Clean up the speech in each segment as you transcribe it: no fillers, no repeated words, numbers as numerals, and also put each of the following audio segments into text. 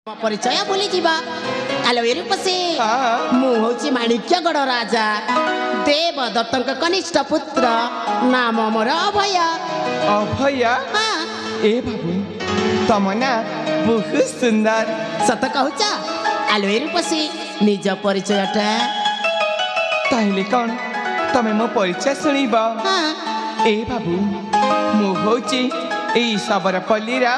परिचय भूली जीवा आलो ए रूपसे मु होची माणिक्यगढ़ राजा देवदत्तଙ୍କ कनिष्ठ पुत्र नाम मोर अभय। अभय ए बाबू तम ना बहुत सुंदर सत कहूच। आलो ए रूपसे निज परिचयटा ताहिले कौन तमे मो परिचय सुनिबा। ए बाबू मु होची ए सबरपल्लीरा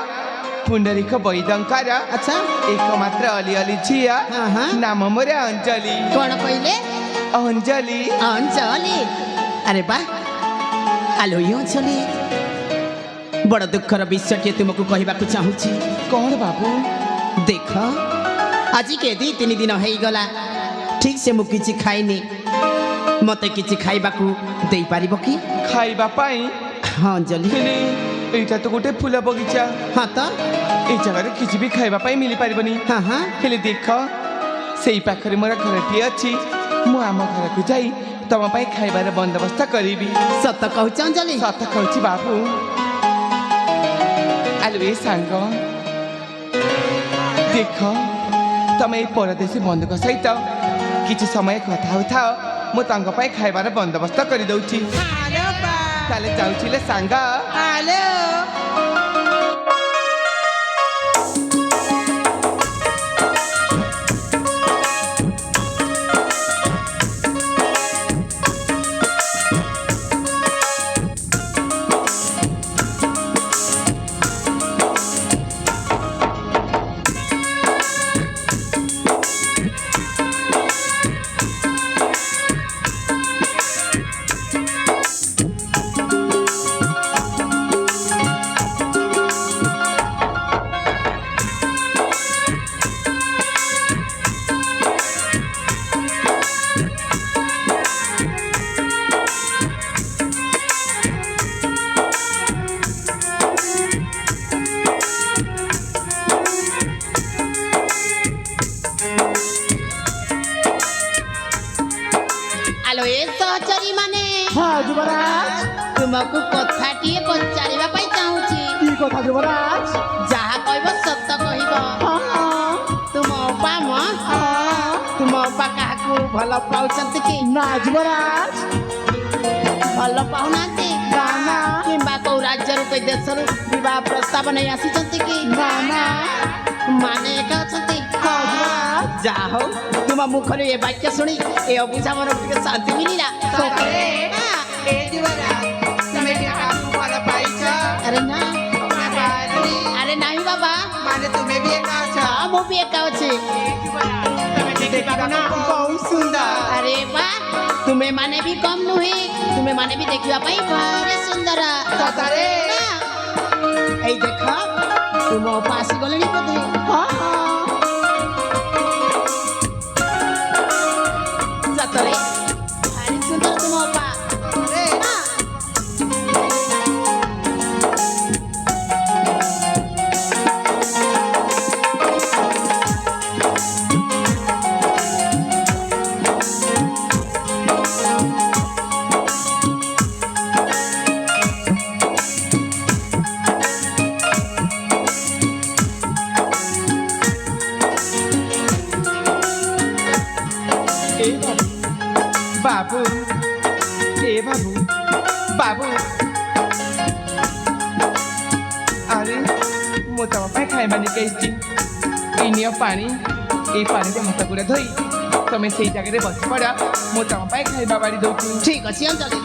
पुंडरीक वैदंकार अच्छा एकमात्र अली अली झिया नाम मोर अंजलि। कौन कहले? अंजलि अंजलि अरे बा आलो ये अंजलि बड़ दुखर विषय तुमको कहवाक चाहूची। कौन बाबू? देख आज के दी तीन दिन हो गला ठीक से मु किछि खाइनी मते किछि खाइबाकू देई पारिबो कि? खाइबा पाई हाँ अंजलि एटा तो गोटे फूल बगीचा। हाँ तो ए जगह किसी भी खाइबा पाई मिली पारिबनी। हाँ हाँ हेले देख सेई पाखरे मोर घरटी अछि मु आम घर को जाई तम पाई खाइबार बंदोबस्त करिबी। सत कहूच अंजलि? सत कहूची बाबू। आलो ए सांग देख तम ए परदेशी बंधुक सहित किछि समय कथा होता मु तांग पाई खाइबार बंदोबस्त करि दउची। हेलो बा ताले जाउछिले सांग। हेलो आलो ए सहचरी माने। हाँ युवराज तुमको कथाटी पचारिबा पाई चाहूची। की कथा युवराज? जहा कहब सत कहब। हाँ तुम अपा म तुम अपा काहाकू भल पाउछंती कि? ना युवराज भल पाउनांती ना किंबा को राज्य रूपे देश विवाह प्रस्ताव नहीं आसीचंती कि? ना ना माने एका अछंती। हाँ युवराज जा हो तुम मुखरे ए वाक्य सुनी ए अबुझा मन टिके शांति मिलिला। सतरे हाँ। ए युवराज तमे के काम भल पाइछ अरे ना बाली अरे नहीं बाबा माने तुमे भी एक आछ हाँ मु भी एका अछि। युवराज तमे देखिबा ना बहुत सुंदर। अरे बा तुम्हें माने भी कम नुहे तुम्हें माने भी देखिबा पाई भारी सुंदर। सतरे ए देखा तुम पासी गलेनी बोधे। हाँ सतरे भारी सुंदर तुम अपा। रे ए बाबू ए बाबू बाबू अरे मु तम पाई खाइबा निकैछि इनियो पानी ए पानी के हाथ गुड़ा धोई तमे सेई जगह रे बस पड़ा मु तम पाई खाइबा बाड़ी दउछु। ठीक अछि अंजलि।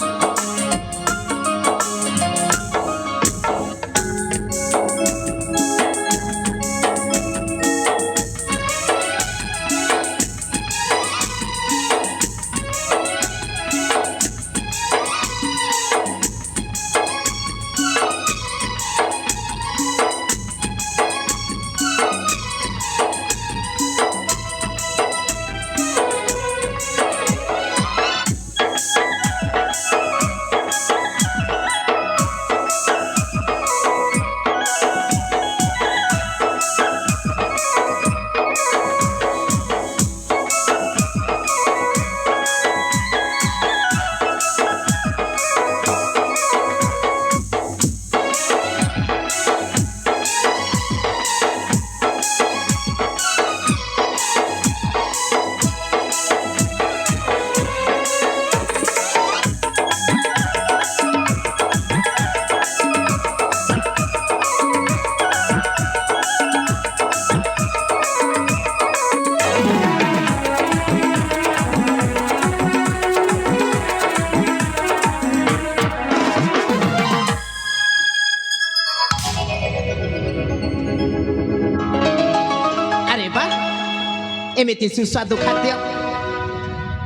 ଏମିତି ସୁସ୍ୱାଦୁ ଖାଦ୍ୟ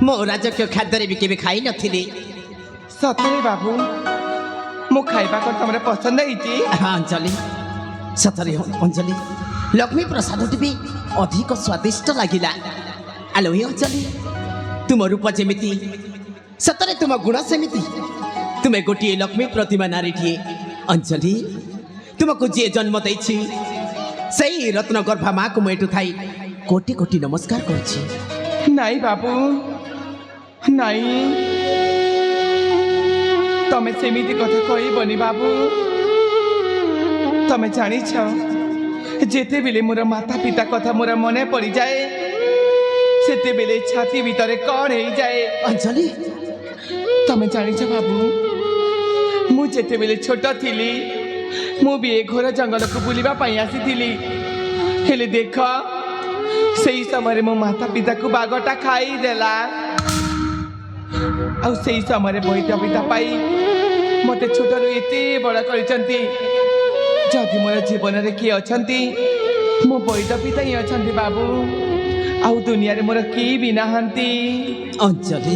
ମୋ ରାଜକୀୟ ଖାଦ୍ୟରେ ବି କେବେ ଖାଇ ନଥିଲି। ସତରେ ବାବୁ ମୁଁ ଖାଇବା କ'ଣ ତମର ପସନ୍ଦ ହେଇଛି? ହଁ ଅଞ୍ଜଳି, ସତରେ ଅଞ୍ଜଳି, ଲକ୍ଷ୍ମୀ ପ୍ରସାଦଟି ବି ଅଧିକ ସ୍ୱାଦିଷ୍ଟ ଲାଗିଲା। ଆଲୋ ଏ ଅଞ୍ଜଳି, ତୁମ ରୂପ ଯେମିତି ସତରେ ତୁମ ଗୁଣ ସେମିତି। ତୁମେ ଗୋଟିଏ ଲକ୍ଷ୍ମୀ ପ୍ରତିମା ନାରୀଟିଏ। ଅଞ୍ଜଳି, ତୁମକୁ ଯିଏ ଜନ୍ମ ଦେଇଛି ସେଇ ରତ୍ନଗର୍ଭା ମାଆକୁ ମୁଁ ଏଠୁ ଥାଇ କୋଟି କୋଟି ନମସ୍କାର କରୁଛି। ନାଇଁ ବାବୁ, ନାଇଁ, ତମେ ସେମିତି କଥା କହିବନି ବାବୁ। ତମେ ଜାଣିଛ, ଯେତେବେଳେ ମୋର ମାତା ପିତା କଥା ମୋର ମନେ ପଡ଼ିଯାଏ ସେତେବେଳେ ଛାତି ଭିତରେ କ'ଣ ହେଇଯାଏ। ଅଞ୍ଜଳି, ତମେ ଜାଣିଛ ବାବୁ, ମୁଁ ଯେତେବେଳେ ଛୋଟ ଥିଲି ମୁଁ ବି ଏ ଘୋର ଜଙ୍ଗଲକୁ ବୁଲିବା ପାଇଁ ଆସିଥିଲି। ହେଲେ ଦେଖ, ସେଇ ସମୟରେ ମୋ ମାତା ପିତାକୁ ବାଘଟା ଖାଇଦେଲା। ଆଉ ସେଇ ସମୟରେ ବୈଦ୍ୟ ପିତା ପାଇ ମୋତେ ଛୋଟରୁ ଏତେ ବଡ଼ କରିଛନ୍ତି। ଯଦି ମୋର ଜୀବନରେ କିଏ ଅଛନ୍ତି, ମୋ ବୈଦ୍ୟ ପିତା ହିଁ ଅଛନ୍ତି ବାବୁ। ଆଉ ଦୁନିଆରେ ମୋର କେହି ବି ନାହାନ୍ତି। ଅଞ୍ଜଳି।